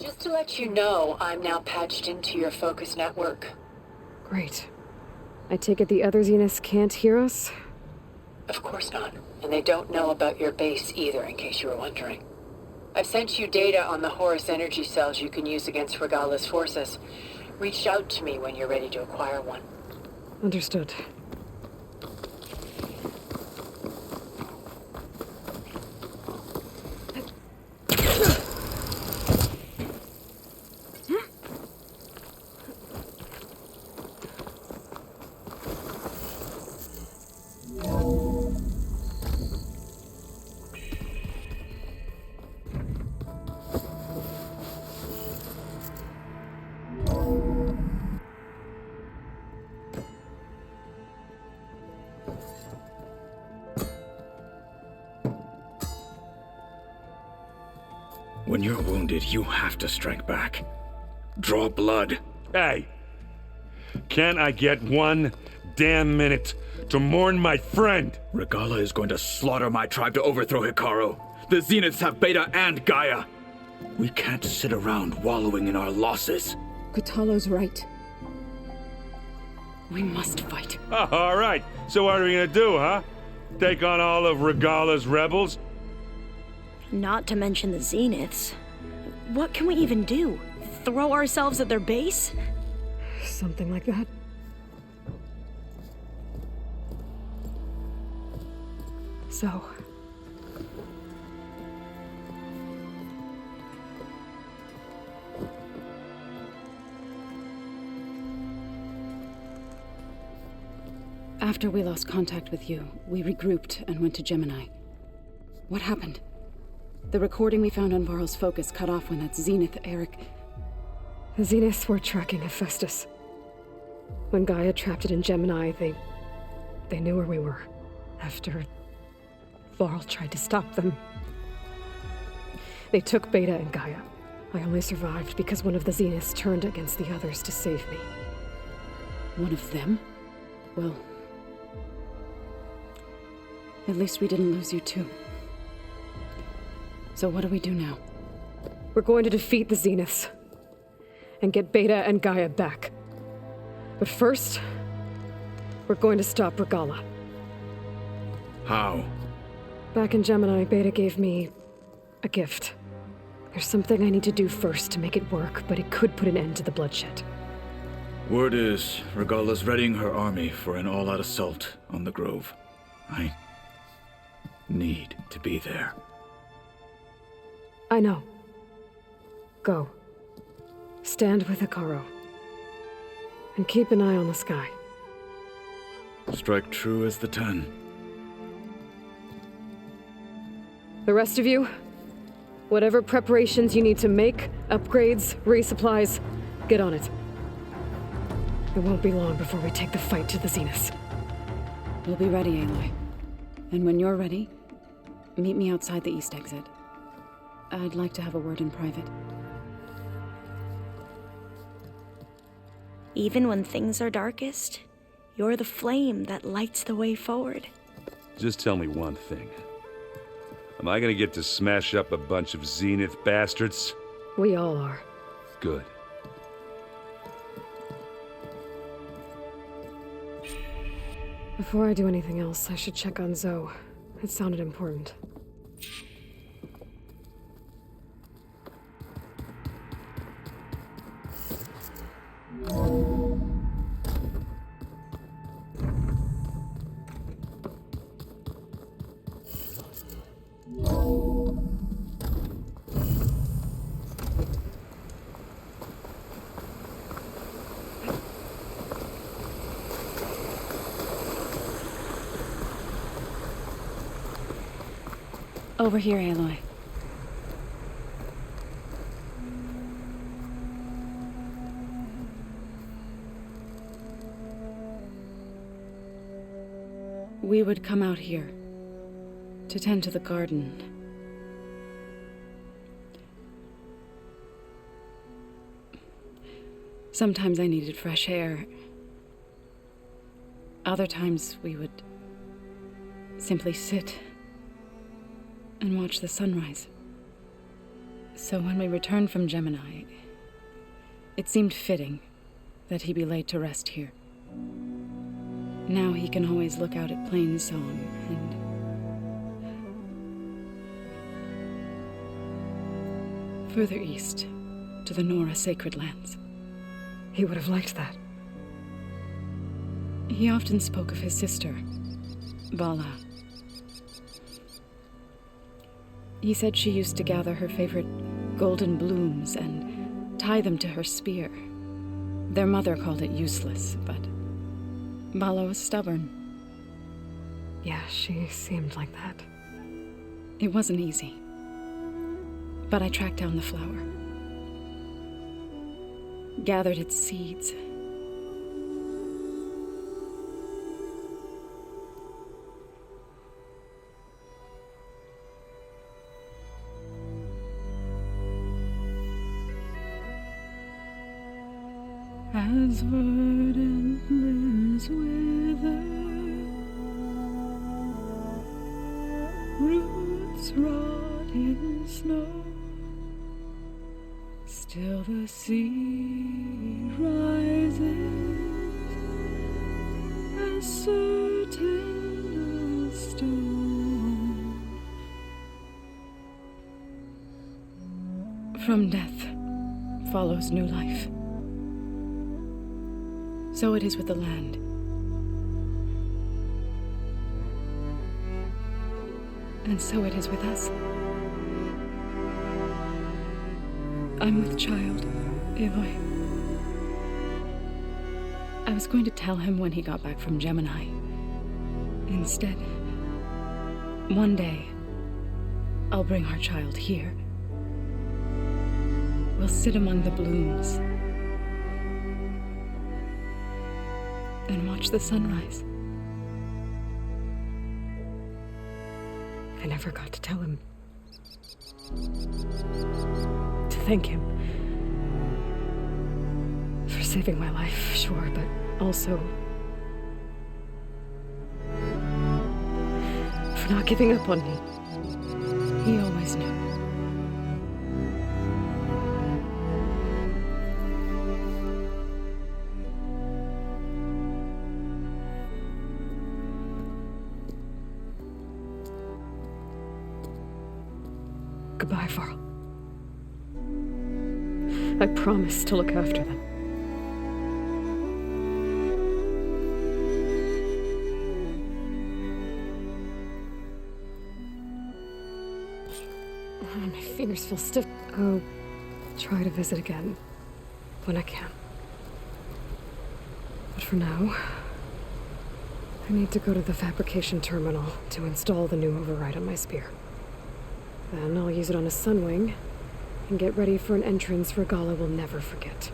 Just to let you know, I'm now patched into your focus network. Great. I take it the other Zeniths can't hear us? Of course not. And they don't know about your base either, in case you were wondering. I've sent you data on the Horus energy cells you can use against Regala's forces. Reach out to me when you're ready to acquire one. Understood. When you're wounded, you have to strike back. Draw blood. Hey! Can't I get one damn minute to mourn my friend? Regala is going to slaughter my tribe to overthrow Hikaru. The Zeniths have Beta and Gaia. We can't sit around wallowing in our losses. Kotallo's right. We must fight. Oh, all right. So what are we gonna do, huh? Take on all of Regala's rebels? Not to mention the Zeniths. What can we even do? Throw ourselves at their base? Something like that. So... After we lost contact with you, we regrouped and went to Gemini. What happened? The recording we found on Varl's focus cut off when that Zenith, Eric... The Zeniths were tracking Hephaestus. When Gaia trapped it in Gemini, they knew where we were. After Varl tried to stop them. They took Beta and Gaia. I only survived because one of the Zeniths turned against the others to save me. One of them? Well... at least we didn't lose you too. So what do we do now? We're going to defeat the Zeniths. And get Beta and Gaia back. But first, we're going to stop Regala. How? Back in Gemini, Beta gave me a gift. There's something I need to do first to make it work, but it could put an end to the bloodshed. Word is, Regala's readying her army for an all-out assault on the Grove. I need to be there. I know. Go. Stand with Hikaru. And keep an eye on the sky. Strike true as the 10. The rest of you, whatever preparations you need to make, upgrades, resupplies, get on it. It won't be long before we take the fight to the Zeniths. We'll be ready, Aloy. And when you're ready, meet me outside the east exit. I'd like to have a word in private. Even when things are darkest, you're the flame that lights the way forward. Just tell me one thing. Am I gonna get to smash up a bunch of Zenith bastards? We all are. Good. Before I do anything else, I should check on Zoe. It sounded important. Over here, Aloy. We would come out here to tend to the garden. Sometimes I needed fresh air. Other times we would simply sit and watch the sunrise. So when we returned from Gemini, it seemed fitting that he be laid to rest here. Now he can always look out at Plainsong and... further east, to the Nora Sacred Lands. He would have liked that. He often spoke of his sister, Vala. He said she used to gather her favorite golden blooms and tie them to her spear. Their mother called it useless, but Vala was stubborn. Yeah, she seemed like that. It wasn't easy. But I tracked down the flower. Gathered its seeds. As verdant limbs wither, roots rot in snow, still the sea rises, as certain as stone. From death follows new life. So it is with the land. And so it is with us. I'm with child, Aloy. I was going to tell him when he got back from Gemini. Instead, one day, I'll bring our child here. We'll sit among the blooms and watch the sunrise. I never got to tell him. To thank him. For saving my life, sure, but also... for not giving up on me. He always knew. Goodbye, Varl. I promise to look after them. My fingers feel stiff. I'll try to visit again when I can. But for now, I need to go to the fabrication terminal to install the new override on my spear. Then I'll use it on a sunwing and get ready for an entrance Regalla will never forget.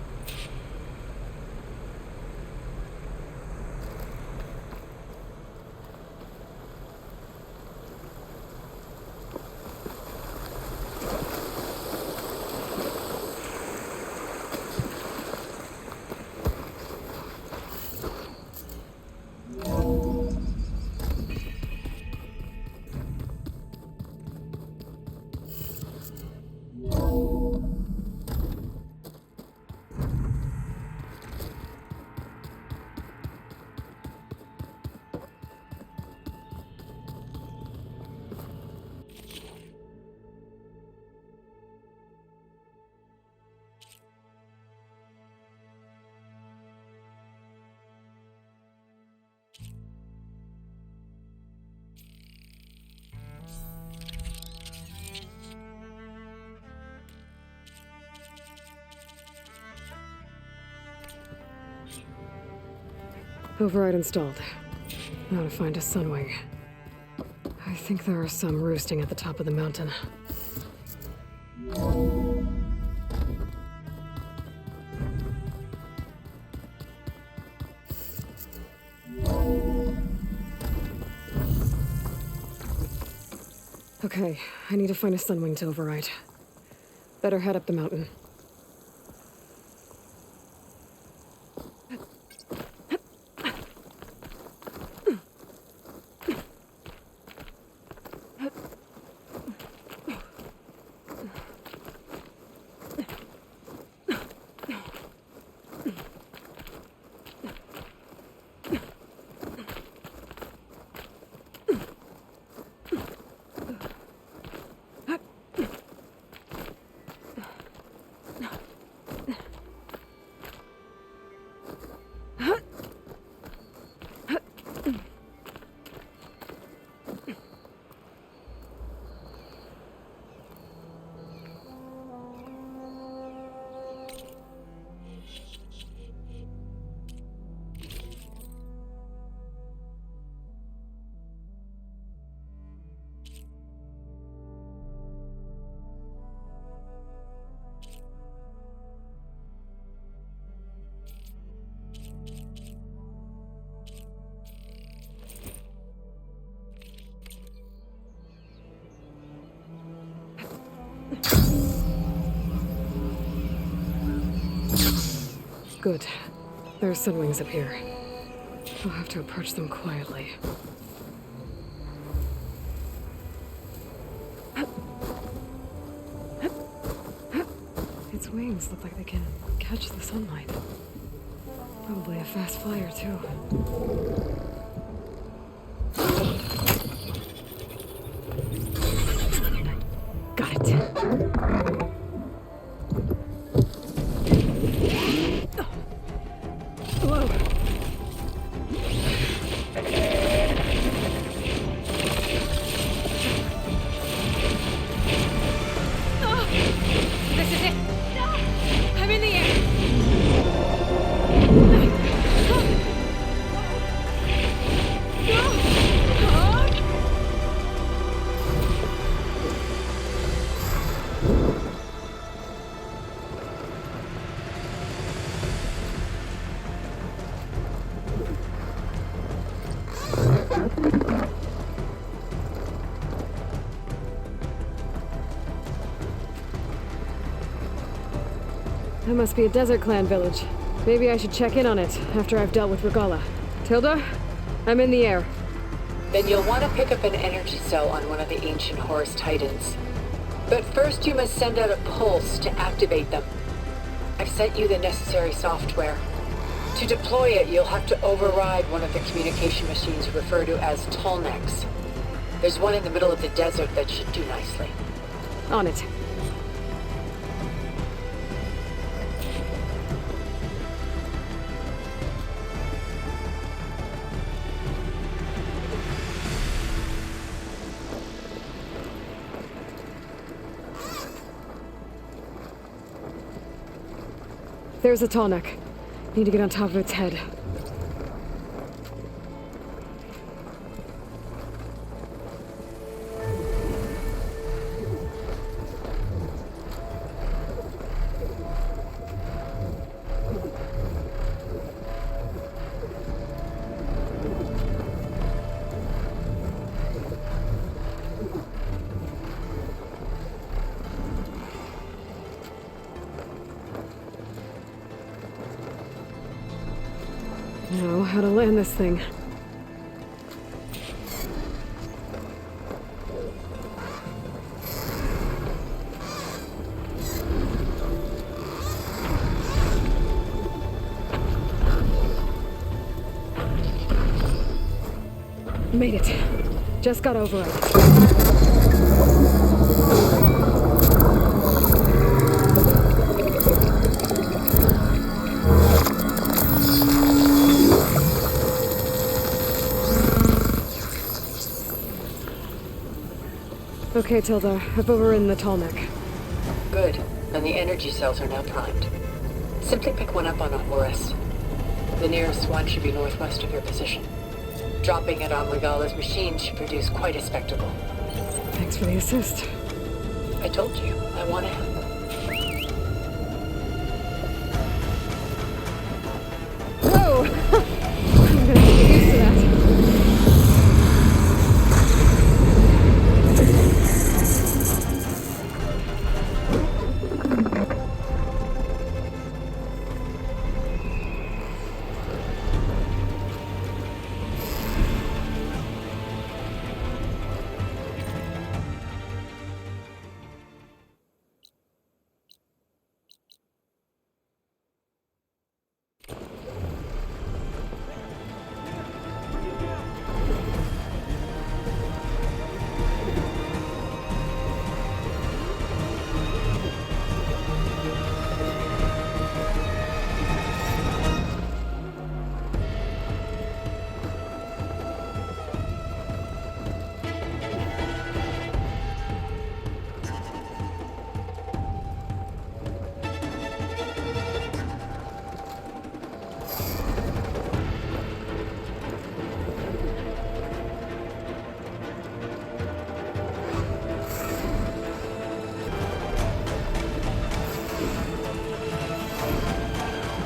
Override installed. Now to find a sunwing. I think there are some roosting at the top of the mountain. Okay, I need to find a sunwing to override. Better head up the mountain. Good. There are sunwings up here. I'll have to approach them quietly. Its wings look like they can catch the sunlight. Probably a fast flyer, too. Got it. Whoa. This is it! I'm in the air! That must be a Desert Clan village. Maybe I should check in on it after I've dealt with Regala. Tilda, I'm in the air. Then you'll want to pick up an energy cell on one of the ancient Horus Titans. But first you must send out a pulse to activate them. I've sent you the necessary software. To deploy it, you'll have to override one of the communication machines referred to as Tolnecs. There's one in the middle of the desert that should do nicely. On it. There's a Tolnec. Need to get on top of its head. Know how to land this thing. Made it. Just got over it. Okay, Tilda. I've overridden the Tolnec. Good. And the energy cells are now primed. Simply pick one up on a Horus. The nearest one should be northwest of your position. Dropping it on Regala's machine should produce quite a spectacle. Thanks for the assist. I told you, I want to help. Whoa! I'm gonna get used to that.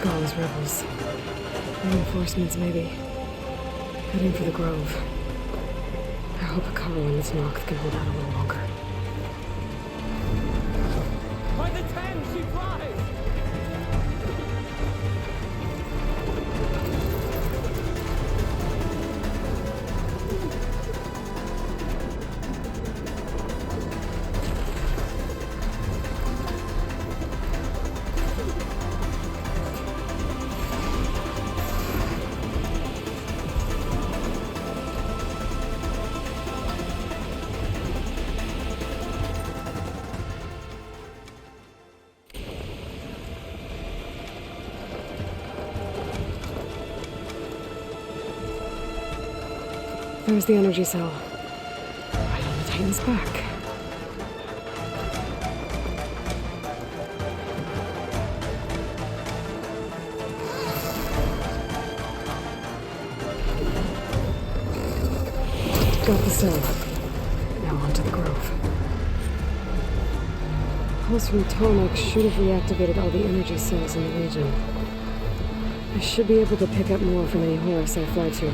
Regala's rebels. Reinforcements, maybe. Heading for the Grove. I hope Akaro and this Noct can hold out a little longer. By the 10, she flies! There's the energy cell. Right on the Titan's back. Got the cell. Now onto the grove. Pulse from Tomek should have reactivated all the energy cells in the region. I should be able to pick up more from any Horus I fly to.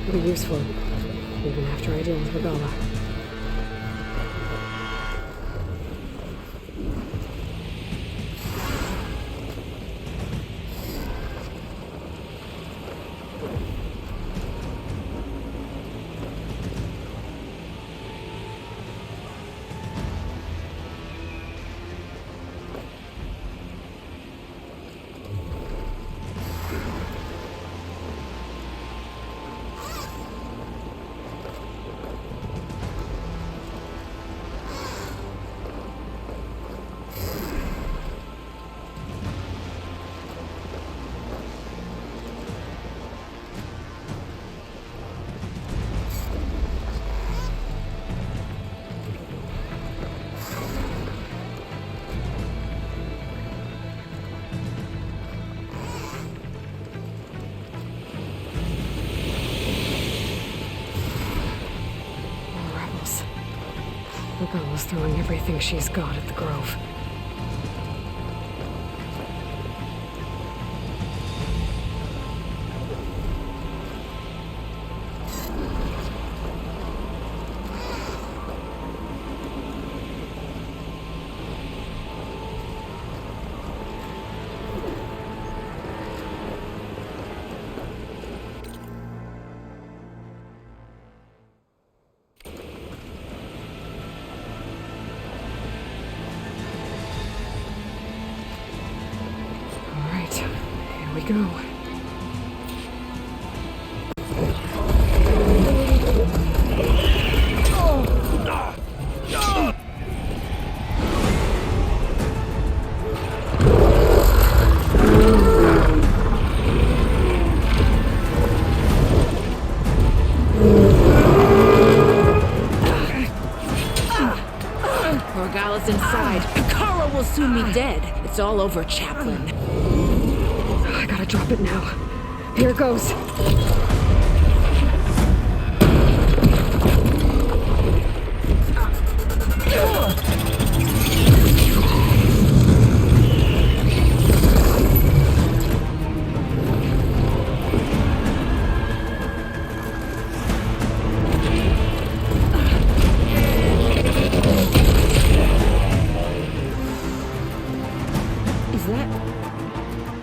It'll be useful, even after I deal with Regala. Regala's throwing everything she's got at the Grove. Here we go. Regala's inside. Kara will soon be dead. It's all over, Chaplain. I gotta drop it now. Here goes.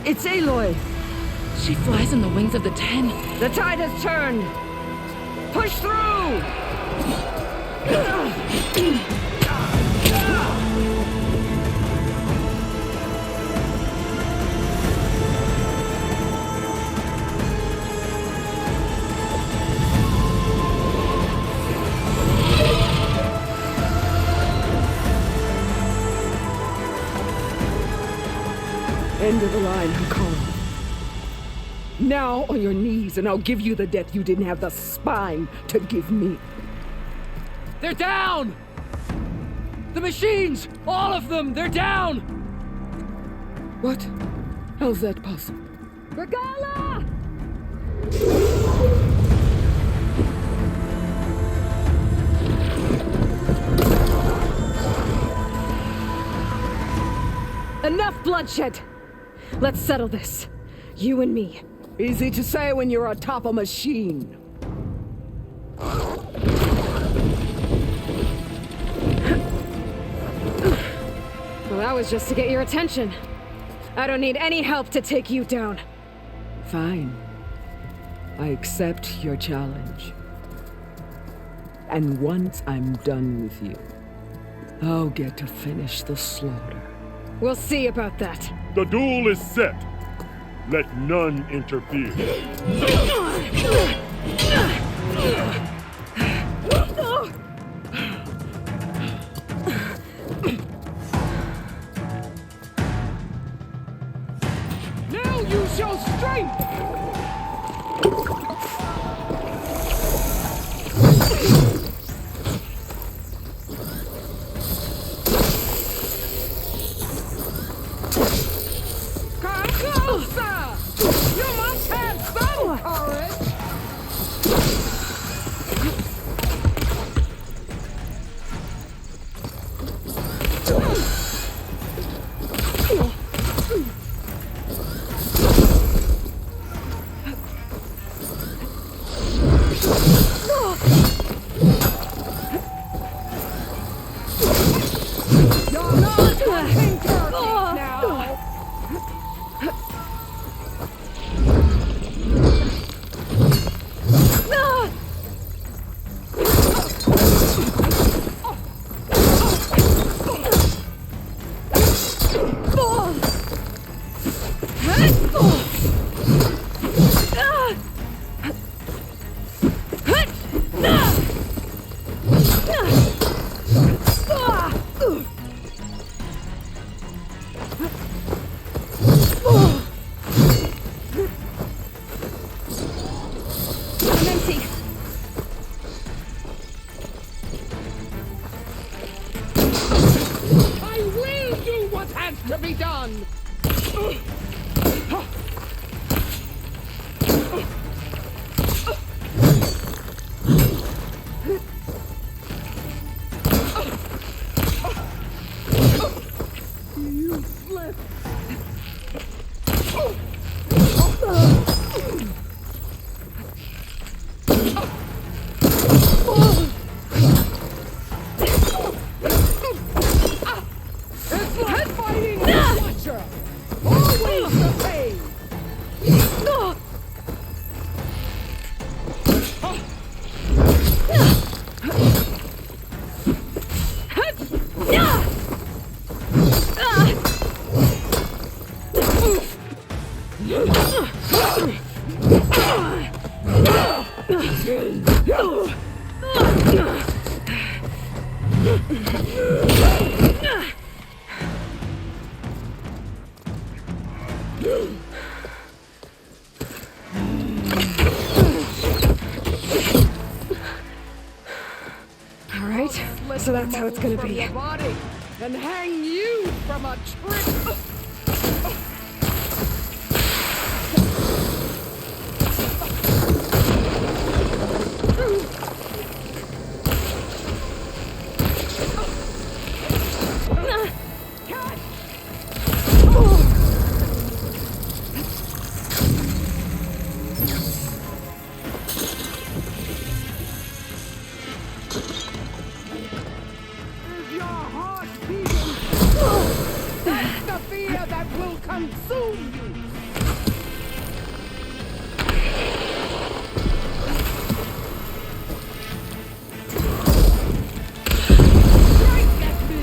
It's Aloy! She flies on the wings of the 10. The tide has turned! Push through! End of the line, Hakon. Now on your knees, and I'll give you the death you didn't have the spine to give me. They're down! The machines! All of them! They're down! What? How's that possible? Regala! Enough bloodshed! Let's settle this. You and me. Easy to say when you're atop a machine. Well, that was just to get your attention. I don't need any help to take you down. Fine. I accept your challenge. And once I'm done with you, I'll get to finish the slaughter. We'll see about that. The duel is set. Let none interfere. Now use your strength! All right, so that's how it's gonna be. And hang you from a tree. Is your heart beating? That's the fear that will consume you. Strike at me.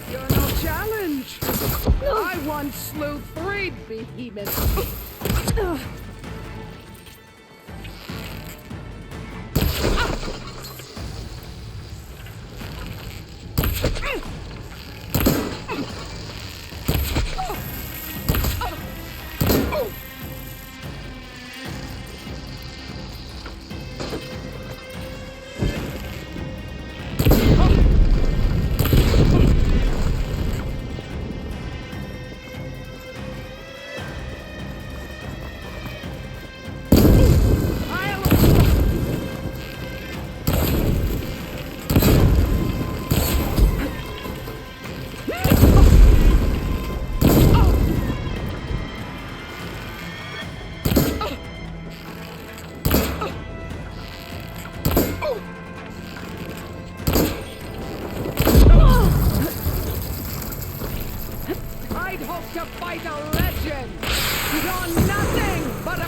You're no challenge. I once slew 3 behemoths. I'd hope to fight a legend. You're nothing but a...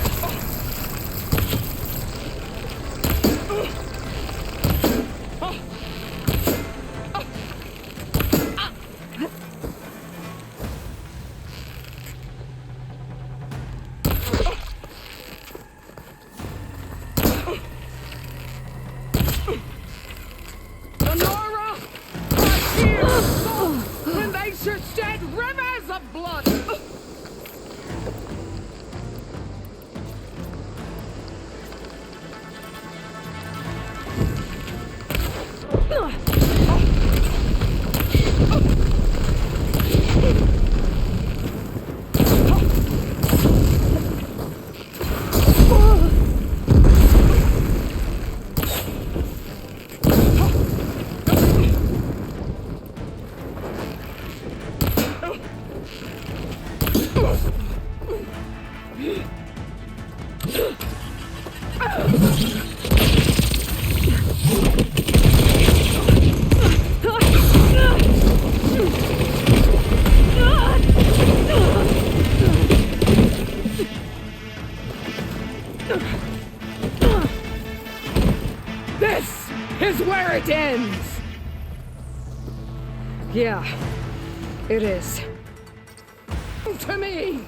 Lenora! My tears fall when they should shed rivers of blood! This is where it ends! Yeah, it is. To me!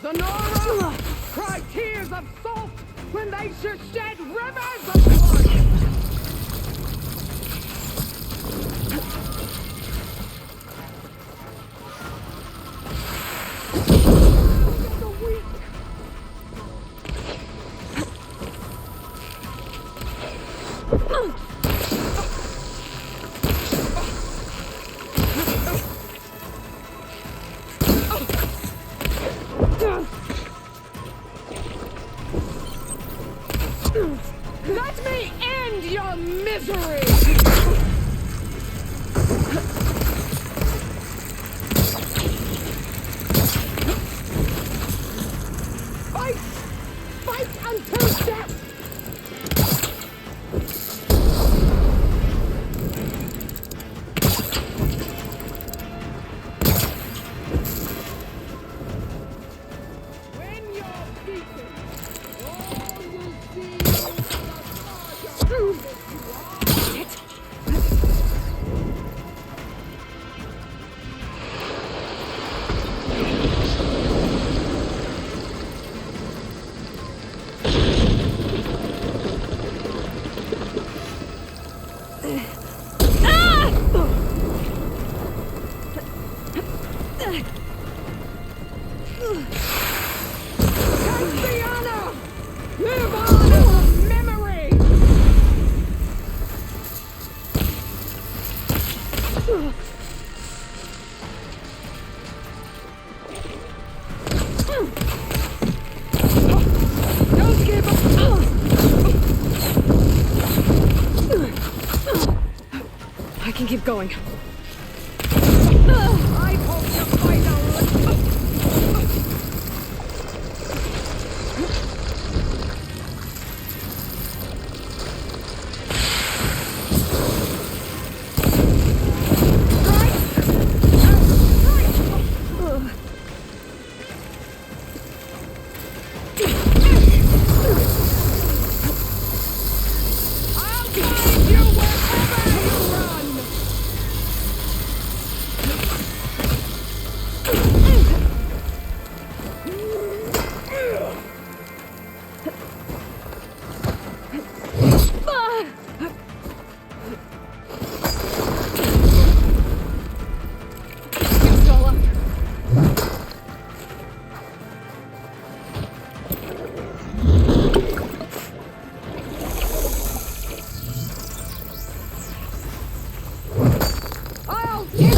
Lenora! Cry tears of salt when they should shed rivers of blood! The weak! Castiana! Live on as a memory! Don't give up! I can keep going. I hope you fight a little. I'll find you wherever you run! You stall up. I'll get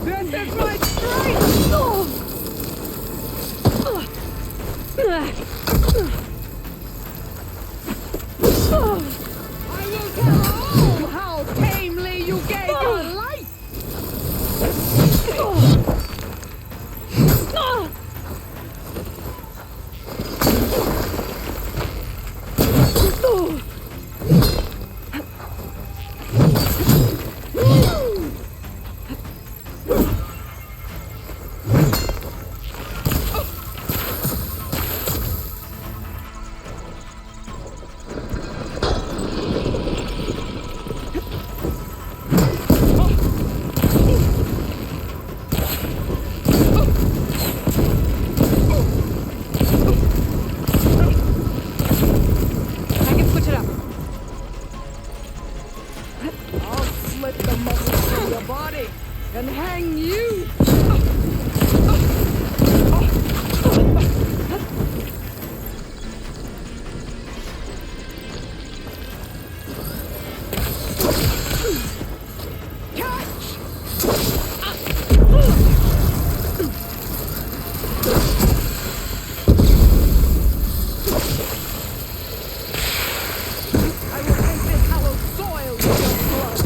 This is my I will tell all how tamely you gave your life! I can switch it up. I'll slit the muscles from your body and hang you! I will paint this hallowed soil with your blood!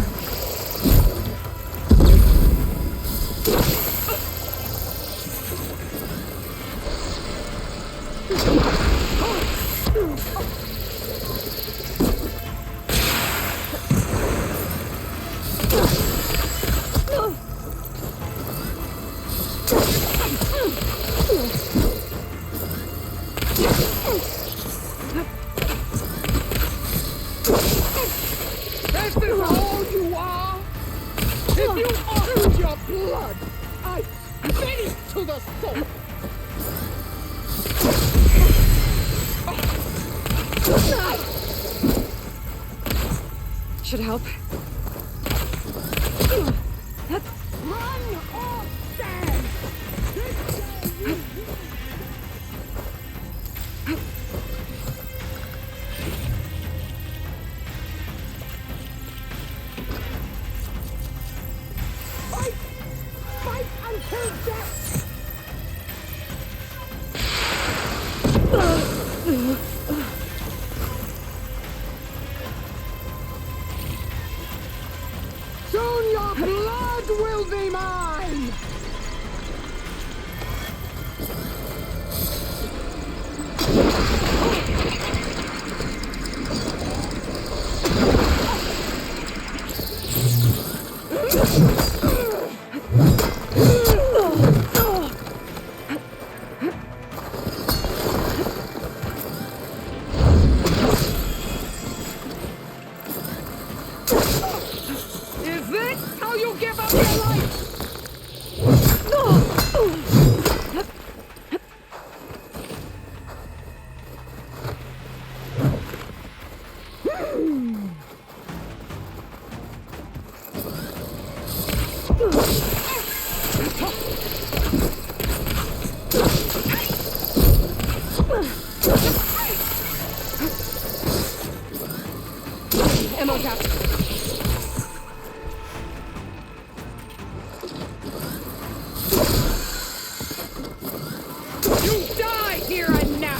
This is all you are? If you offered your blood, I'd finish to the soul! Should help. Run or stand! Fight! Fight until death! Soon your blood will be mine! Is this how you give up your life? Ammo cap. You die here and now!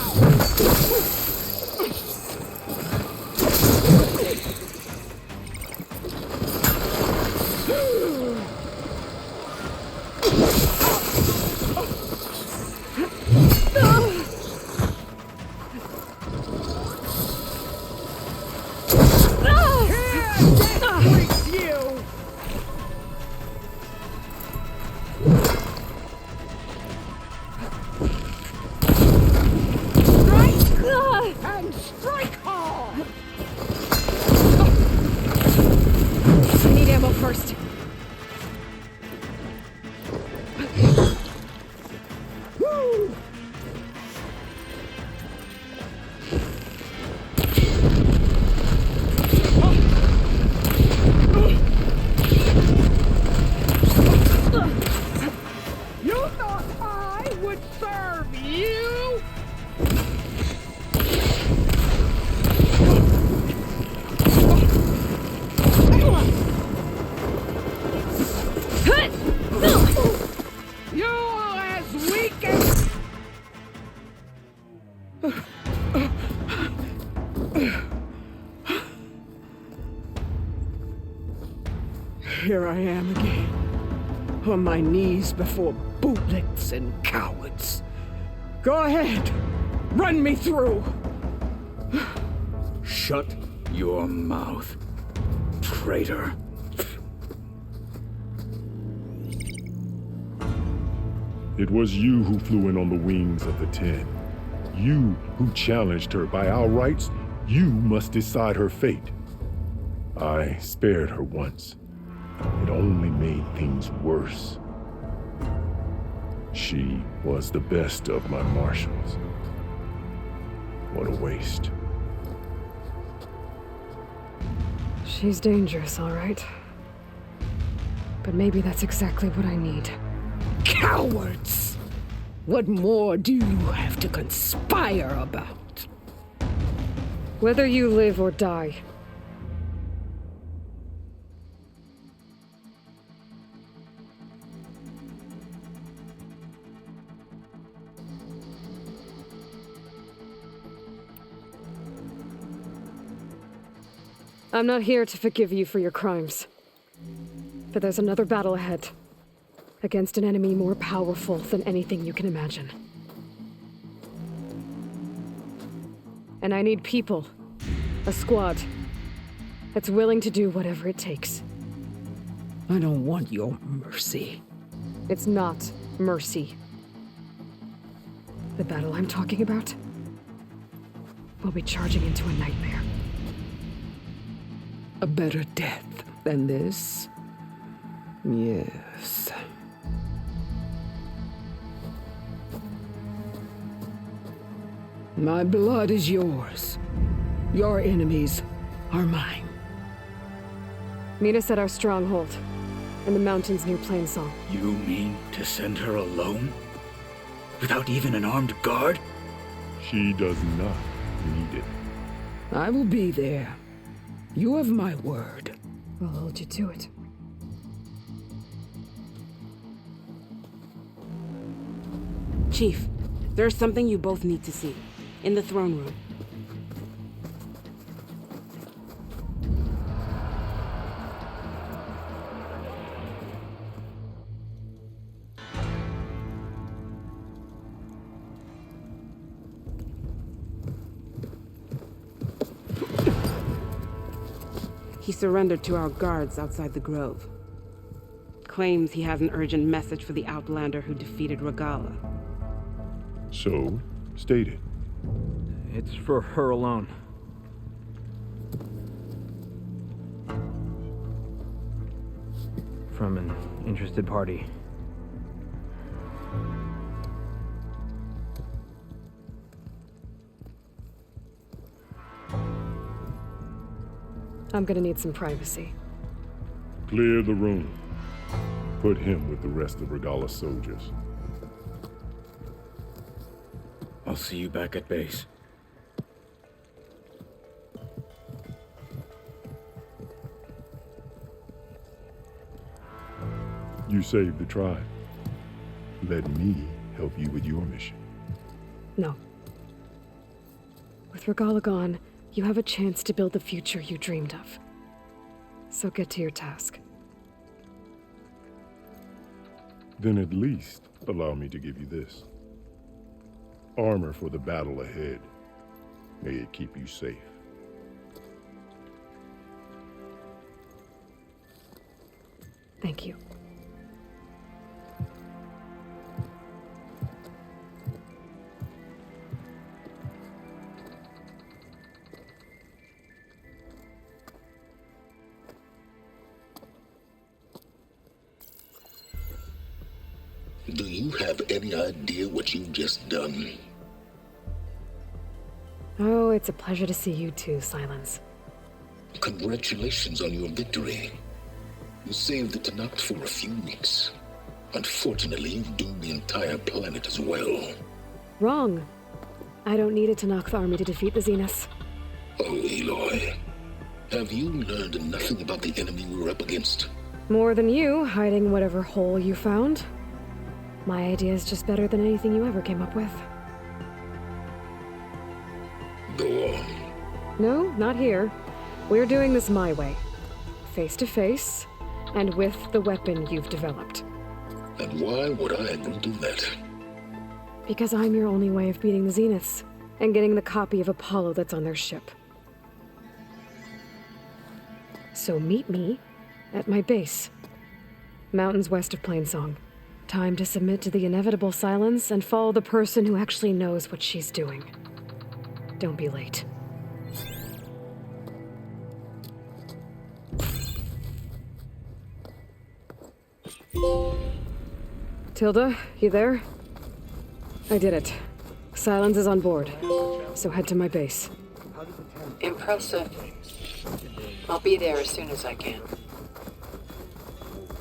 And strike hard! I need ammo first. Woo! You thought I would serve you? You're as weak as... Here I am again, on my knees before bootlicks and cowards. Go ahead, run me through. Shut your mouth, traitor. It was you who flew in on the wings of the 10. You who challenged her by our rights. You must decide her fate. I spared her once. It only made things worse. She was the best of my marshals. What a waste. She's dangerous, all right. But maybe that's exactly what I need. Cowards! What more do you have to conspire about? Whether you live or die. I'm not here to forgive you for your crimes. But there's another battle ahead. Against an enemy more powerful than anything you can imagine. And I need people. A squad. That's willing to do whatever it takes. I don't want your mercy. It's not mercy. The battle I'm talking about will be charging into a nightmare. A better death than this? Yes. My blood is yours. Your enemies are mine. Meet us at our stronghold, in the mountains near Plainsong. You mean to send her alone? Without even an armed guard? She does not need it. I will be there. You have my word. I'll hold you to it. Chief, there's something you both need to see. In the throne room. He surrendered to our guards outside the grove. Claims he has an urgent message for the Outlander who defeated Regala. So, state it. It's for her alone. From an interested party. I'm gonna need some privacy. Clear the room. Put him with the rest of Regalla's soldiers. I'll see you back at base. You saved the tribe. Let me help you with your mission. No. With Regalla gone, you have a chance to build the future you dreamed of. So get to your task. Then at least allow me to give you this. Armor for the battle ahead. May it keep you safe. Thank you. Do you have any idea what you've just done? Oh, it's a pleasure to see you too, Silence. Congratulations on your victory. You saved the Tenakth for a few weeks. Unfortunately, you've doomed the entire planet as well. Wrong. I don't need a Tenakth army to defeat the Zeniths. Oh, Aloy. Have you learned nothing about the enemy we're up against? More than you, hiding whatever hole you found. My idea is just better than anything you ever came up with. Go on. No, not here. We're doing this my way. Face to face, and with the weapon you've developed. And why would I agree to that? Because I'm your only way of beating the Zeniths, and getting the copy of Apollo that's on their ship. So meet me at my base. Mountains west of Plainsong. Time to submit to the inevitable silence and follow the person who actually knows what she's doing. Don't be late. Tilda, you there? I did it. Silence is on board, so head to my base. Impressive. I'll be there as soon as I can.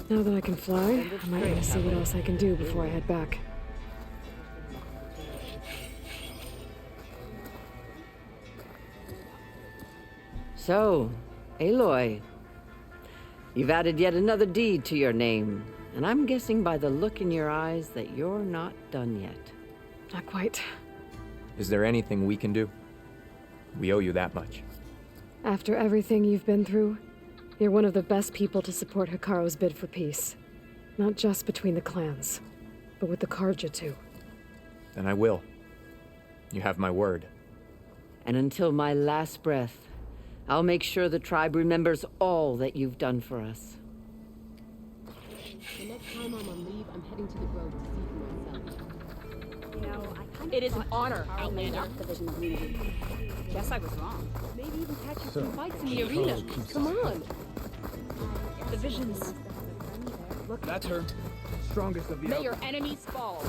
Now that I can fly, I might want to see what else I can do before I head back. So, Aloy, you've added yet another deed to your name, and I'm guessing by the look in your eyes that you're not done yet. Not quite. Is there anything we can do? We owe you that much. After everything you've been through, you're one of the best people to support Hikaru's bid for peace. Not just between the clans, but with the Karja too. Then I will. You have my word. And until my last breath, I'll make sure the tribe remembers all that you've done for us. The next time I'm on leave, I'm heading to the Grove to see for myself. You know, It is an honor, Outlander. Guess I was wrong. Maybe even catch a few fights in the arena. Come on. The visions. Look, That's her. Strongest of the May your enemies fall.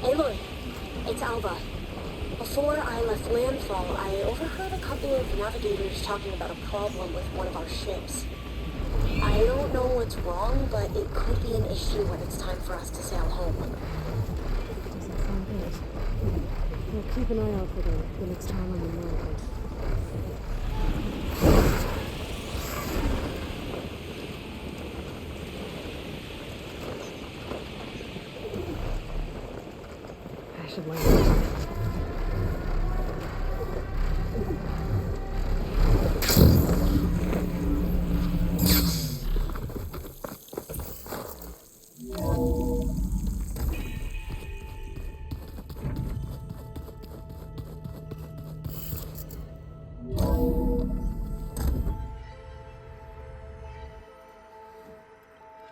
Aloy, it's Alva. Before I left landfall, I overheard a couple of navigators talking about a problem with one of our ships. I don't know what's wrong, but it could be an issue when it's time for us to sail home. Doesn't sound good. Well, keep an eye out for them the next time I'm in America. I should land.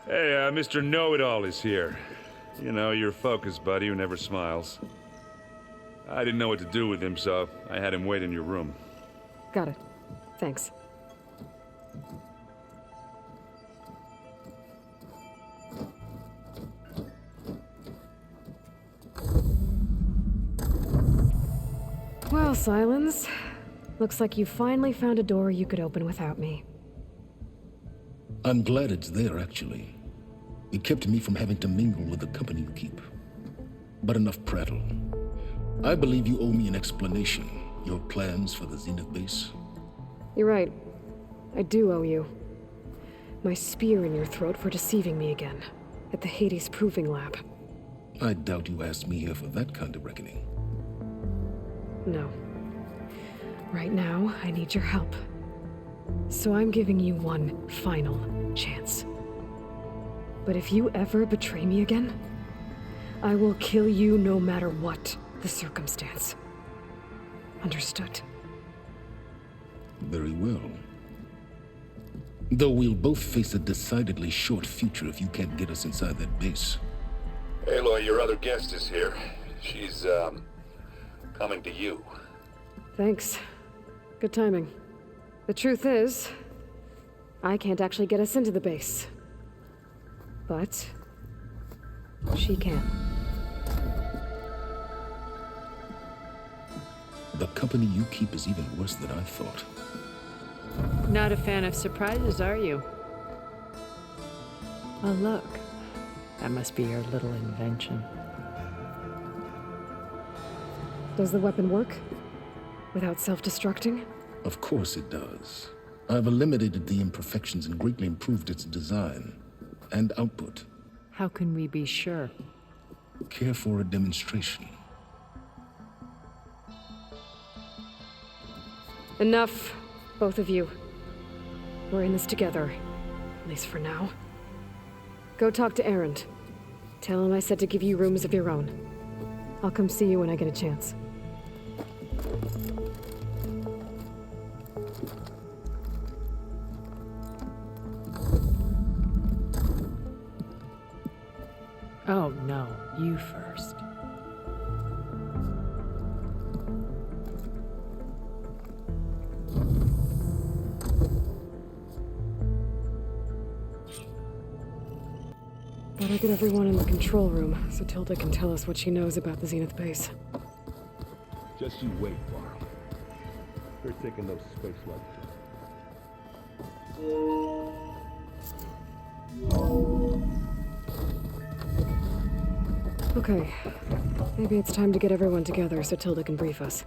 Hey, Mr. Know-It-All is here. You know, your focus buddy who never smiles. I didn't know what to do with him, so I had him wait in your room. Got it. Thanks. Well, Silence. Looks like you finally found a door you could open without me. I'm glad it's there, actually. It kept me from having to mingle with the company you keep. But enough prattle. I believe you owe me an explanation. Your plans for the Zenith base? You're right. I do owe you. My spear in your throat for deceiving me again. At the Hades Proving Lab. I doubt you asked me here for that kind of reckoning. No. Right now, I need your help. So I'm giving you one final chance. But if you ever betray me again, I will kill you no matter what the circumstance. Understood? Very well. Though we'll both face a decidedly short future if you can't get us inside that base. Aloy, your other guest is here. She's, coming to you. Thanks. Good timing. The truth is, I can't actually get us into the base. But she can. The company you keep is even worse than I thought. Not a fan of surprises, are you? Oh, look. That must be your little invention. Does the weapon work? Without self-destructing? Of course it does. I've eliminated the imperfections and greatly improved its design and output. How can we be sure? Care for a demonstration? Enough, both of you. We're in this together, at least for now. Go talk to Erend. Tell him I said to give you rooms of your own. I'll come see you when I get a chance. Oh, no. You first. Better get everyone in the control room so Tilda can tell us what she knows about the Zenith base. Just you wait, Varl. We're taking those space luggage. Okay. Maybe it's time to get everyone together so Tilda can brief us.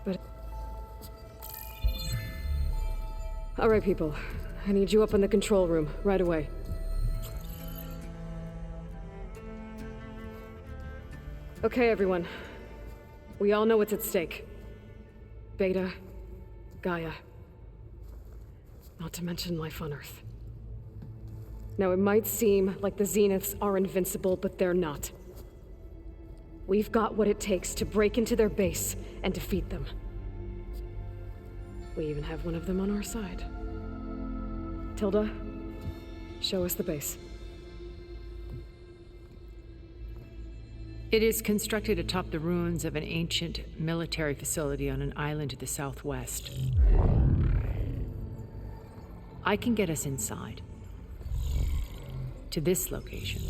But... Alright, people. I need you up in the control room, right away. Okay, everyone. We all know what's at stake. Beta, Gaia. Not to mention life on Earth. Now, it might seem like the Zeniths are invincible, but they're not. We've got what it takes to break into their base and defeat them. We even have one of them on our side. Tilda, show us the base. It is constructed atop the ruins of an ancient military facility on an island to the southwest. I can get us inside. To this location,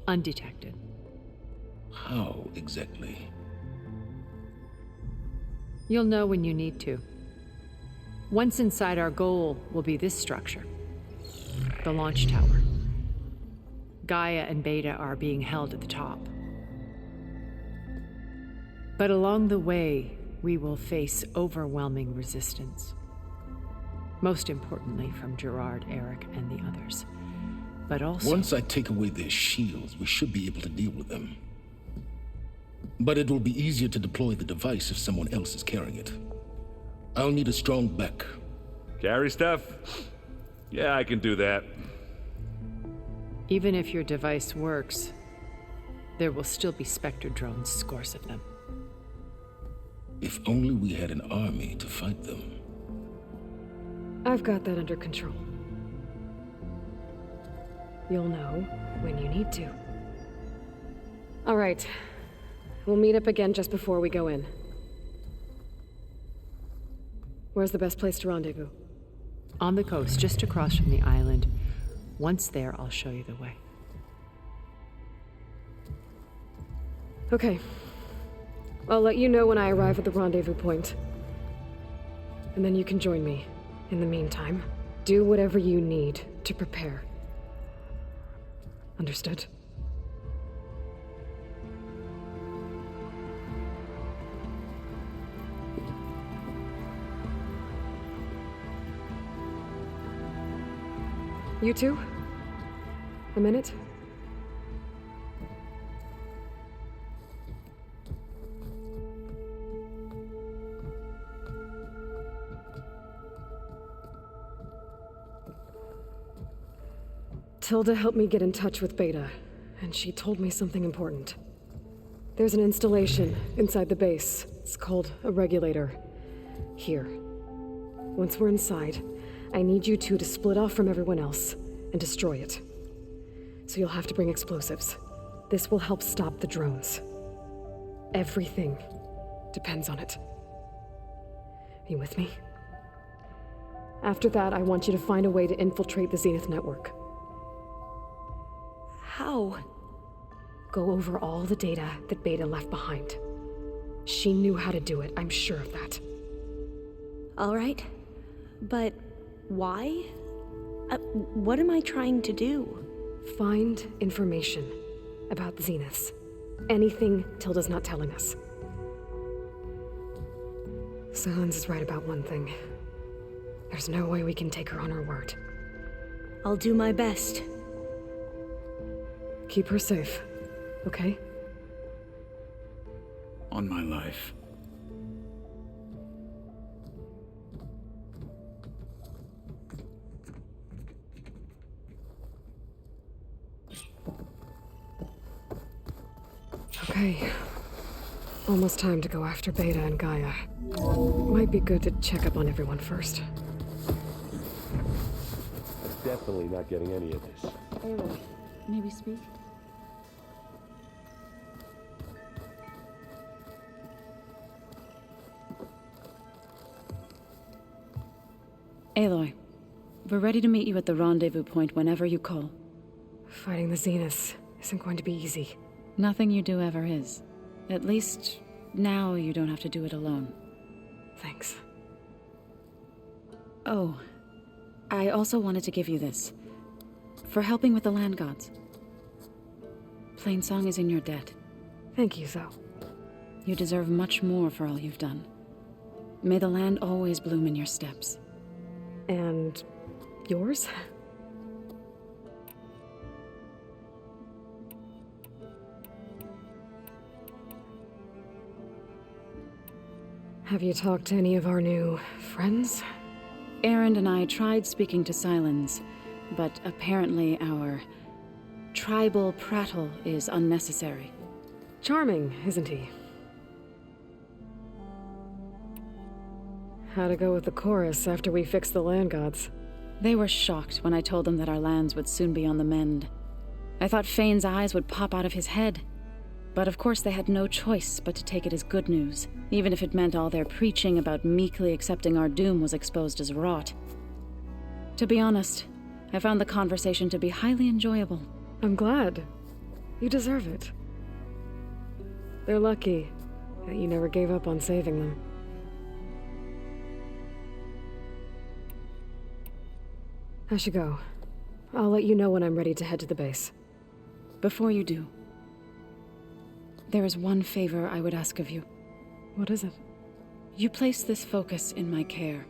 undetected. How exactly? You'll know when you need to. Once inside, our goal will be this structure. The launch tower. Gaia and Beta are being held at the top. But along the way, we will face overwhelming resistance. Most importantly from Gerard, Eric, and the others. But also... Once I take away their shields, we should be able to deal with them. But it will be easier to deploy the device if someone else is carrying it. I'll need a strong back. Carry stuff? Yeah, I can do that. Even if your device works, there will still be Spectre drones, scores of them. If only we had an army to fight them. I've got that under control. You'll know when you need to. All right. We'll meet up again just before we go in. Where's the best place to rendezvous? On the coast, just across from the island. Once there, I'll show you the way. Okay. I'll let you know when I arrive at the rendezvous point. And then you can join me. In the meantime, do whatever you need to prepare. Understood? You two? A minute? Tilda helped me get in touch with Beta, and she told me something important. There's an installation inside the base. It's called a regulator. Here. Once we're inside, I need you two to split off from everyone else and destroy it. So you'll have to bring explosives. This will help stop the drones. Everything depends on it. Are you with me? After that, I want you to find a way to infiltrate the Zenith network. How? Go over all the data that Beta left behind. She knew how to do it, I'm sure of that. All right. But why? What am I trying to do? Find information about the Zeniths. Anything Tilda's not telling us. Silence is right about one thing. There's no way we can take her on her word. I'll do my best. Keep her safe, okay? On my life. Okay. Almost time to go after Beta and Gaia. Might be good to check up on everyone first. I'm definitely not getting any of this. Aloy, maybe speak? Aloy, we're ready to meet you at the rendezvous point whenever you call. Fighting the Zeniths isn't going to be easy. Nothing you do ever is. At least, now you don't have to do it alone. Thanks. Oh, I also wanted to give you this. For helping with the land gods. Plainsong is in your debt. Thank you, Zoe. You deserve much more for all you've done. May the land always bloom in your steps. And yours? Have you talked to any of our new friends? Aaron and I tried speaking to Silence, but apparently our tribal prattle is unnecessary. Charming, isn't he? How to go with the chorus after we fixed the land gods? They were shocked when I told them that our lands would soon be on the mend. I thought Fane's eyes would pop out of his head. But of course they had no choice but to take it as good news, even if it meant all their preaching about meekly accepting our doom was exposed as rot. To be honest, I found the conversation to be highly enjoyable. I'm glad. You deserve it. They're lucky that you never gave up on saving them. I should go. I'll let you know when I'm ready to head to the base. Before you do, there is one favor I would ask of you. What is it? You placed this focus in my care,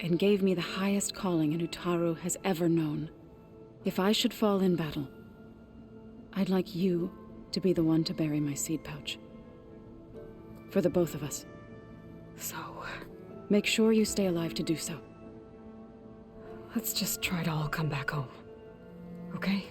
and gave me the highest calling an Utaru has ever known. If I should fall in battle, I'd like you to be the one to bury my seed pouch. For the both of us. So... make sure you stay alive to do so. let's just try to all come back home. Okay?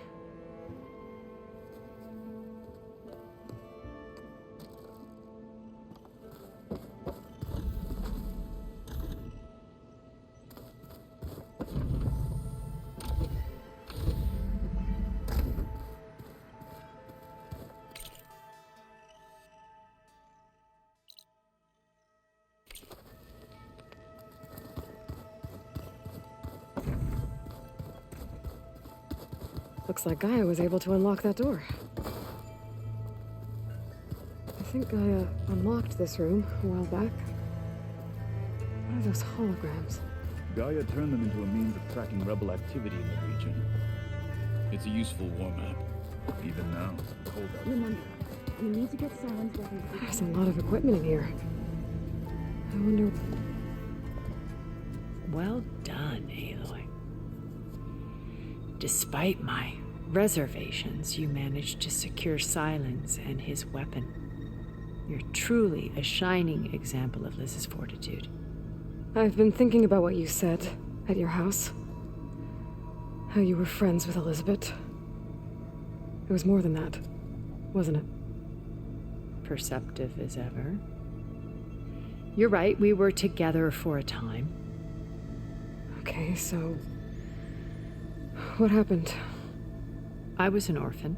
Looks like Gaia was able to unlock that door. I think Gaia unlocked this room a while back. What are those holograms? Gaia turned them into a means of tracking rebel activity in the region. It's a useful war map, even now. Hold up. Remember, we need to get silence whether There's a lot of equipment in here. I wonder... Well done, Aloy. Despite my reservations, you managed to secure Silence and his weapon. You're truly a shining example of Liz's fortitude. I've been thinking about what you said at your house. How you were friends with Elizabeth. It was more than that, wasn't it? Perceptive as ever. You're right, we were together for a time. Okay, so... what happened? I was an orphan.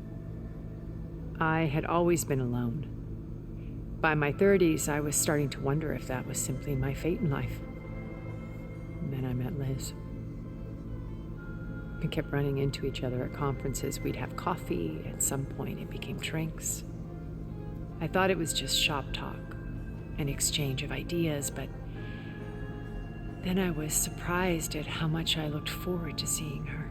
I had always been alone. By my 30s, I was starting to wonder if that was simply my fate in life. And then I met Liz. We kept running into each other at conferences. We'd have coffee. At some point, it became drinks. I thought it was just shop talk, an exchange of ideas, but then I was surprised at how much I looked forward to seeing her.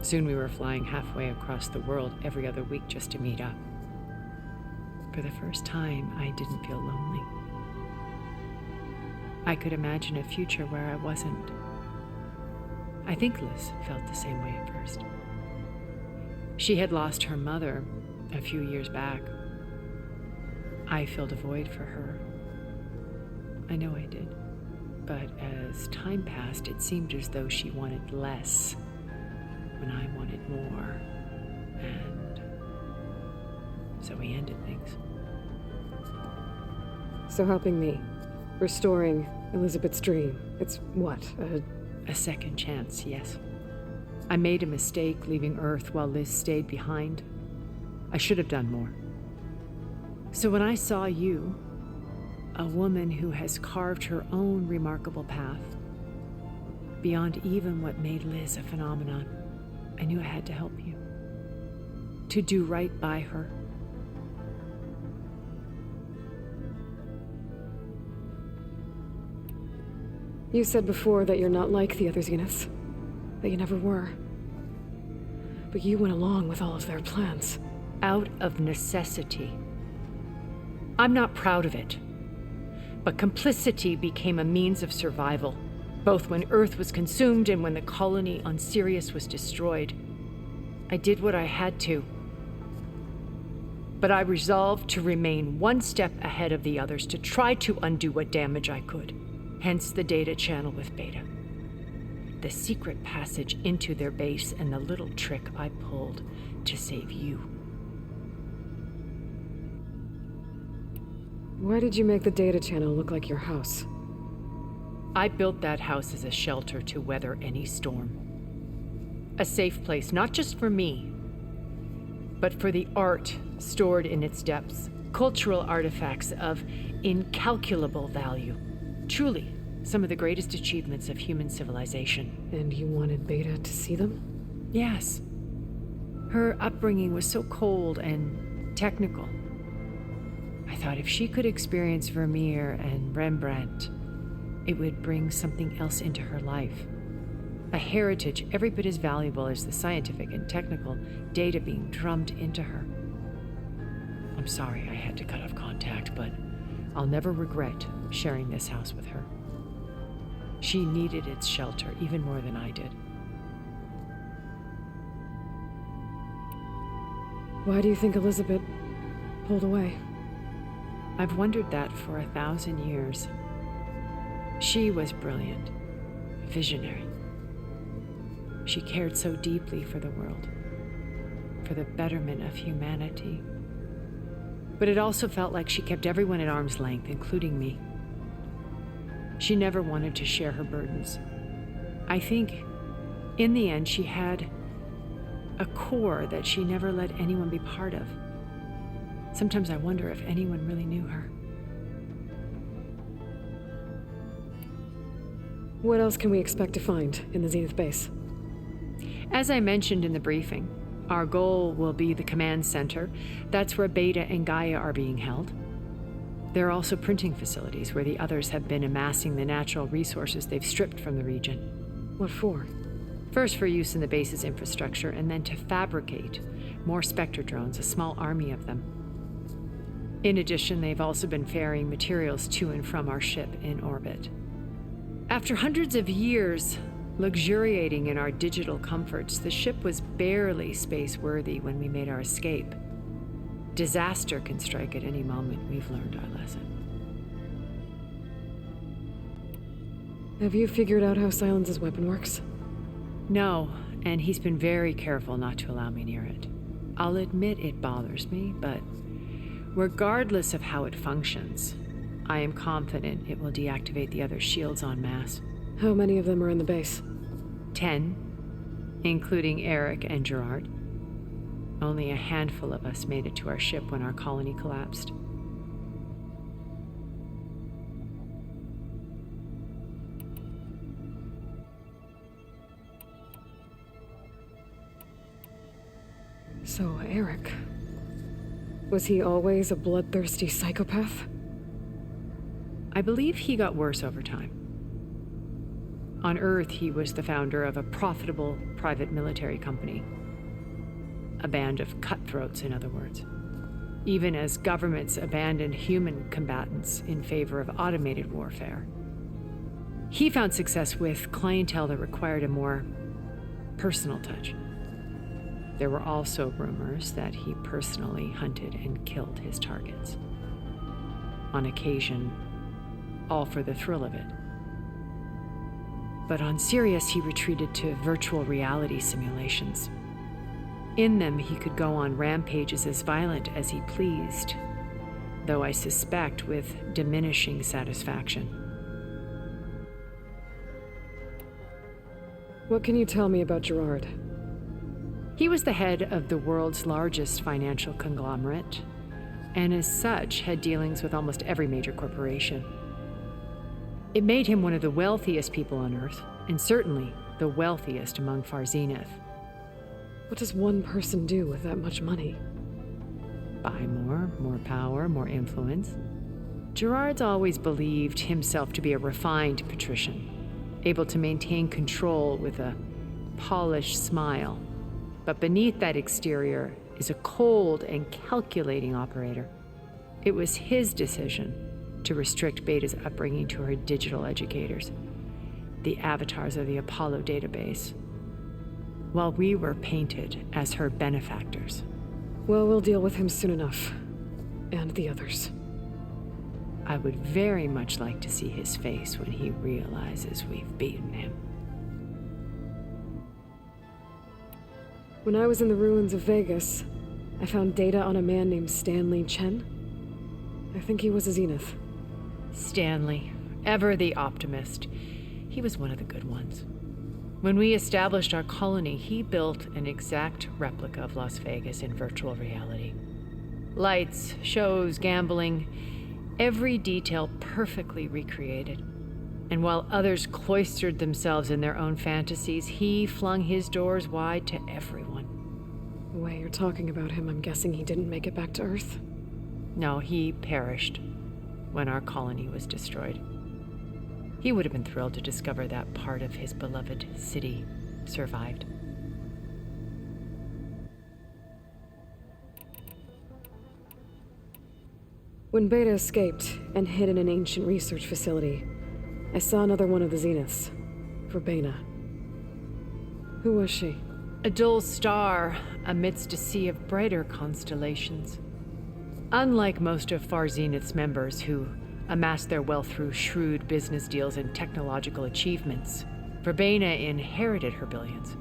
Soon we were flying halfway across the world every other week just to meet up. For the first time, I didn't feel lonely. I could imagine a future where I wasn't. I think Liz felt the same way at first. She had lost her mother a few years back. I filled a void for her. I know I did. But as time passed, it seemed as though she wanted less when I wanted more. And so we ended things. So helping me, restoring Elizabeth's dream, it's what, a second chance, yes. I made a mistake leaving Earth while Liz stayed behind. I should have done more. So when I saw you, a woman who has carved her own remarkable path, beyond even what made Liz a phenomenon, I knew I had to help you. To do right by her. You said before that you're not like the other Zeniths. That you never were. But you went along with all of their plans. Out of necessity. I'm not proud of it. But complicity became a means of survival, both when Earth was consumed and when the colony on Sirius was destroyed. I did what I had to. But I resolved to remain one step ahead of the others, to try to undo what damage I could. Hence the data channel with Beta. The secret passage into their base and the little trick I pulled to save you. Why did you make the data channel look like your house? I built that house as a shelter to weather any storm. A safe place, not just for me, but for the art stored in its depths, cultural artifacts of incalculable value. Truly, some of the greatest achievements of human civilization. And you wanted Beta to see them? Yes. Her upbringing was so cold and technical. I thought if she could experience Vermeer and Rembrandt, it would bring something else into her life. A heritage every bit as valuable as the scientific and technical data being drummed into her. I'm sorry I had to cut off contact, but I'll never regret sharing this house with her. She needed its shelter even more than I did. Why do you think Elizabeth pulled away? I've wondered that for 1,000 years. She was brilliant, visionary. She cared so deeply for the world, for the betterment of humanity. But it also felt like she kept everyone at arm's length, including me. She never wanted to share her burdens. I think, in the end, she had a core that she never let anyone be part of. Sometimes I wonder if anyone really knew her. What else can we expect to find in the Zenith base? As I mentioned in the briefing, our goal will be the command center. That's where Beta and Gaia are being held. There are also printing facilities where the others have been amassing the natural resources they've stripped from the region. What for? First for use in the base's infrastructure, and then to fabricate more Spectre drones, a small army of them. In addition, they've also been ferrying materials to and from our ship in orbit. After hundreds of years luxuriating in our digital comforts, the ship was barely space-worthy when we made our escape. Disaster can strike at any moment. We've learned our lesson. Have you figured out how Silence's weapon works? No, and he's been very careful not to allow me near it. I'll admit it bothers me, but regardless of how it functions, I am confident it will deactivate the other shields en masse. How many of them are in the base? 10, including Eric and Gerard. Only a handful of us made it to our ship when our colony collapsed. So, Eric. Was he always a bloodthirsty psychopath? I believe he got worse over time. On Earth, he was the founder of a profitable private military company. A band of cutthroats, in other words. Even as governments abandoned human combatants in favor of automated warfare. He found success with clientele that required a more personal touch. There were also rumors that he personally hunted and killed his targets. On occasion, all for the thrill of it. But on Sirius, he retreated to virtual reality simulations. In them, he could go on rampages as violent as he pleased, though I suspect with diminishing satisfaction. What can you tell me about Gerard? He was the head of the world's largest financial conglomerate, and as such, had dealings with almost every major corporation. It made him one of the wealthiest people on Earth, and certainly the wealthiest among Far Zenith. What does one person do with that much money? Buy more power, more influence. Gerard's always believed himself to be a refined patrician, able to maintain control with a polished smile. But beneath that exterior is a cold and calculating operator. It was his decision to restrict Beta's upbringing to her digital educators, the avatars of the Apollo database, while we were painted as her benefactors. Well, we'll deal with him soon enough. And the others. I would very much like to see his face when he realizes we've beaten him. When I was in the ruins of Vegas, I found data on a man named Stanley Chen. I think he was a Zenith. Stanley, ever the optimist. He was one of the good ones. When we established our colony, he built an exact replica of Las Vegas in virtual reality. Lights, shows, gambling, every detail perfectly recreated. And while others cloistered themselves in their own fantasies, he flung his doors wide to everyone. The way you're talking about him, I'm guessing he didn't make it back to Earth? No, he perished when our colony was destroyed. He would have been thrilled to discover that part of his beloved city survived. When Beta escaped and hid in an ancient research facility, I saw another one of the Zeniths, Verbena. Who was she? A dull star amidst a sea of brighter constellations. Unlike most of Far Zenith's members who amassed their wealth through shrewd business deals and technological achievements, Verbena inherited her billions.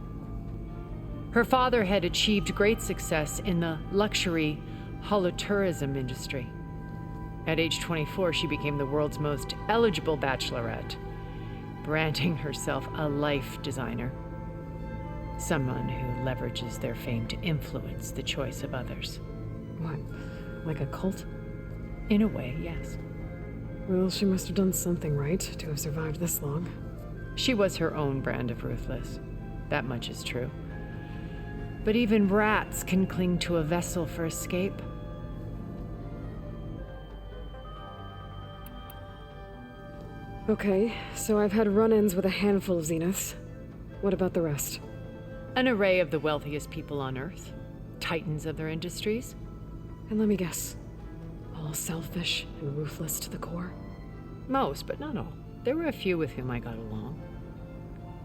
Her father had achieved great success in the luxury holotourism industry. At age 24, she became the world's most eligible bachelorette, branding herself a life designer. Someone who leverages their fame to influence the choice of others. What, like a cult? In a way, yes. Well, she must have done something right to have survived this long. She was her own brand of ruthless. That much is true. But even rats can cling to a vessel for escape. Okay, so I've had run-ins with a handful of Zeniths. What about the rest? An array of the wealthiest people on Earth. Titans of their industries. And let me guess, all selfish and ruthless to the core? Most, but not all. There were a few with whom I got along.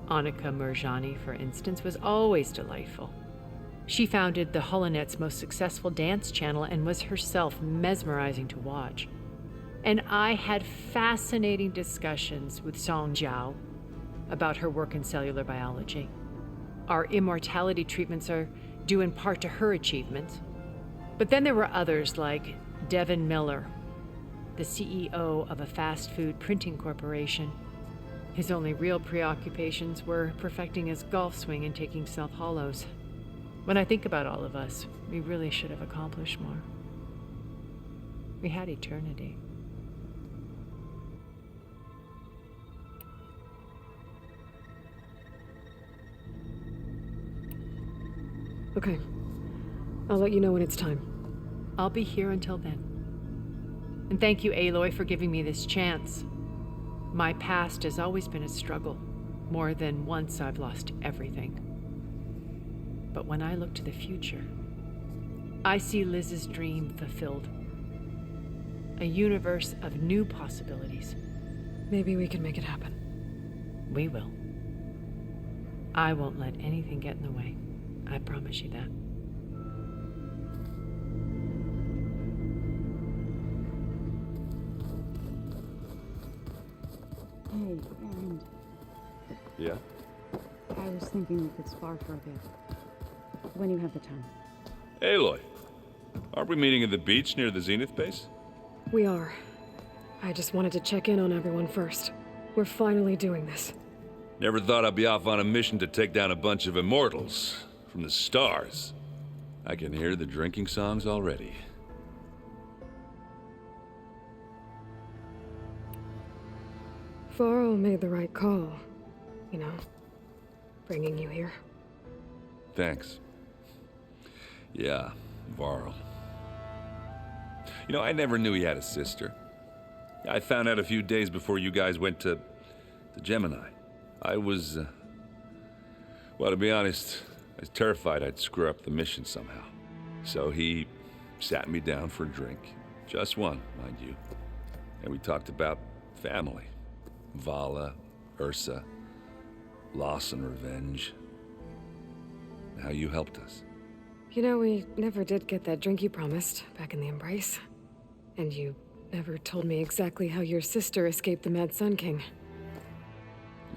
Annika Murjani, for instance, was always delightful. She founded the Holonet's most successful dance channel and was herself mesmerizing to watch. And I had fascinating discussions with Song Jiao about her work in cellular biology. Our immortality treatments are due in part to her achievements. But then there were others like Devin Miller, the CEO of a fast food printing corporation. His only real preoccupations were perfecting his golf swing and taking self-hollows. When I think about all of us, we really should have accomplished more. We had eternity. Okay. I'll let you know when it's time. I'll be here until then. And thank you, Aloy, for giving me this chance. My past has always been a struggle. More than once I've lost everything. But when I look to the future, I see Liz's dream fulfilled. A universe of new possibilities. Maybe we can make it happen. We will. I won't let anything get in the way. I promise you that. Hey, and Yeah? I was thinking we could spar for a bit. When you have the time. Aloy, aren't we meeting at the beach near the Zenith base? We are. I just wanted to check in on everyone first. We're finally doing this. Never thought I'd be off on a mission to take down a bunch of immortals from the stars. I can hear the drinking songs already. Varl made the right call. You know, bringing you here. Thanks. Yeah, Varl. You know, I never knew he had a sister. I found out a few days before you guys went to Gemini. I was, well, to be honest, I was terrified I'd screw up the mission somehow. So he sat me down for a drink. Just one, mind you. And we talked about family. Vala, Ursa, loss and revenge. How you helped us. You know, we never did get that drink you promised back in the Embrace. And you never told me exactly how your sister escaped the Mad Sun King.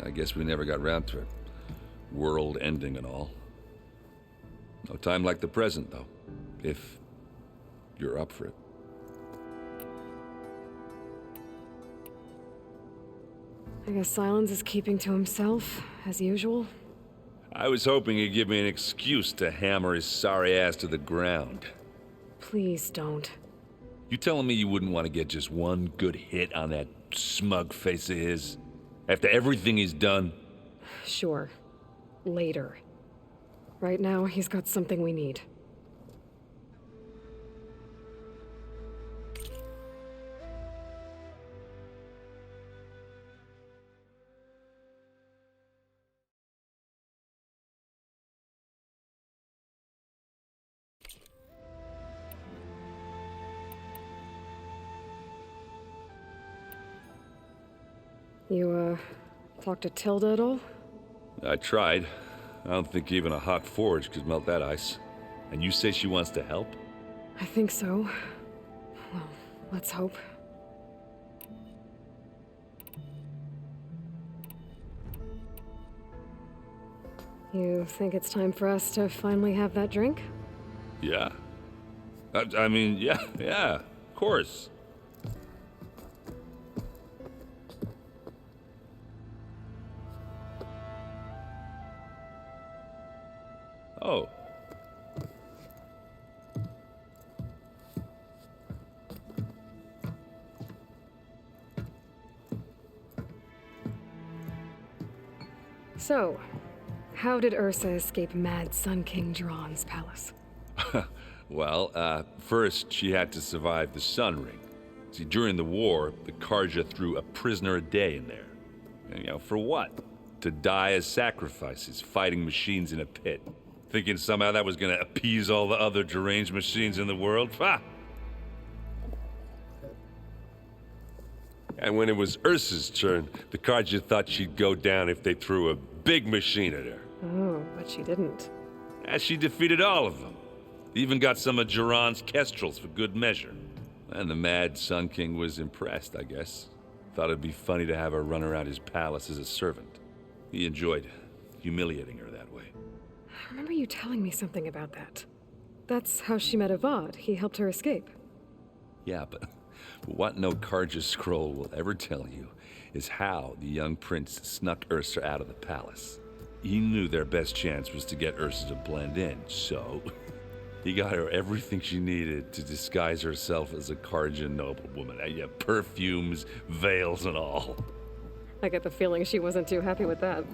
I guess we never got round to it. World ending and all. No time like the present, though. If you're up for it. I guess Silence is keeping to himself, as usual. I was hoping he'd give me an excuse to hammer his sorry ass to the ground. Please don't. You telling me you wouldn't want to get just one good hit on that smug face of his? After everything he's done? Sure. Later. Right now, he's got something we need. You, talked to Tilda at all? I tried. I don't think even a hot forge could melt that ice. And you say she wants to help? I think so. Well, let's hope. You think it's time for us to finally have that drink? Yeah. I mean, yeah, of course. Oh. So, how did Ursa escape Mad Sun King Duran's palace? Well, first she had to survive the Sun Ring. See, during the war, the Karja threw a prisoner a day in there. And, for what? To die as sacrifices, fighting machines in a pit. Thinking somehow that was gonna appease all the other deranged machines in the world? Ha! And when it was Ursa's turn, the Karja thought she'd go down if they threw a big machine at her. Oh, but she didn't. And she defeated all of them. Even got some of Duran's kestrels for good measure. And the Mad Sun King was impressed, I guess. Thought it'd be funny to have her run around his palace as a servant. He enjoyed humiliating her that way. I remember you telling me something about that. That's how she met Avad. He helped her escape. Yeah, but what no Karja scroll will ever tell you is how the young prince snuck Ursa out of the palace. He knew their best chance was to get Ursa to blend in, so he got her everything she needed to disguise herself as a Karja noblewoman. Yeah, perfumes, veils, and all. I get the feeling she wasn't too happy with that.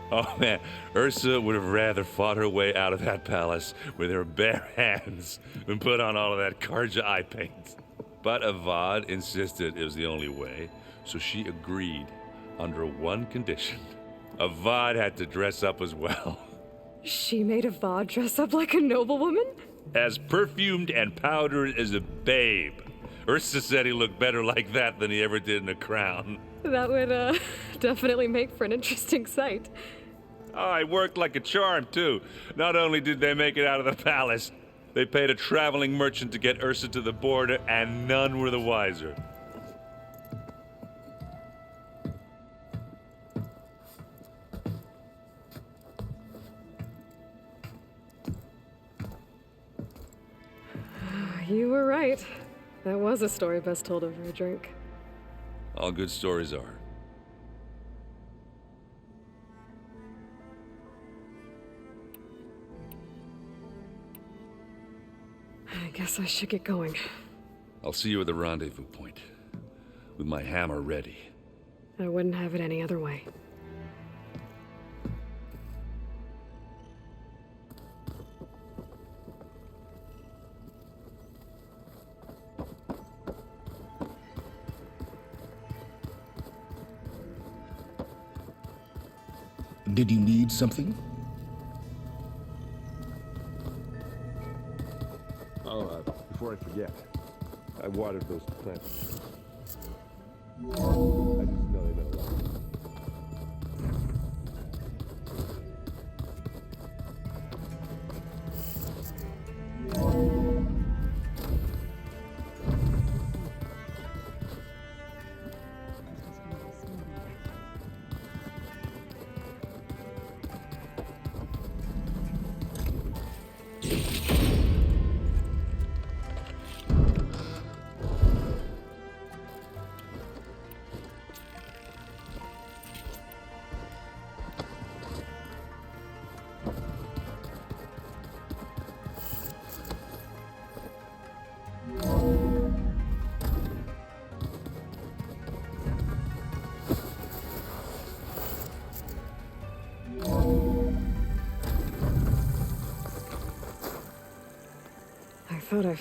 Oh man, Ursa would have rather fought her way out of that palace with her bare hands than put on all of that Karja eye paint. But Avad insisted it was the only way, so she agreed under one condition. Avad had to dress up as well. She made Avad dress up like a noblewoman? As perfumed and powdered as a babe. Ursa said he looked better like that than he ever did in a crown. That would, definitely make for an interesting sight. Oh, it worked like a charm, too. Not only did they make it out of the palace, they paid a traveling merchant to get Ursa to the border, and none were the wiser. You were right. That was a story best told over a drink. All good stories are. I guess I should get going. I'll see you at the rendezvous point, with my hammer ready. I wouldn't have it any other way. Did you need something? Oh, before I forget, I watered those plants. I just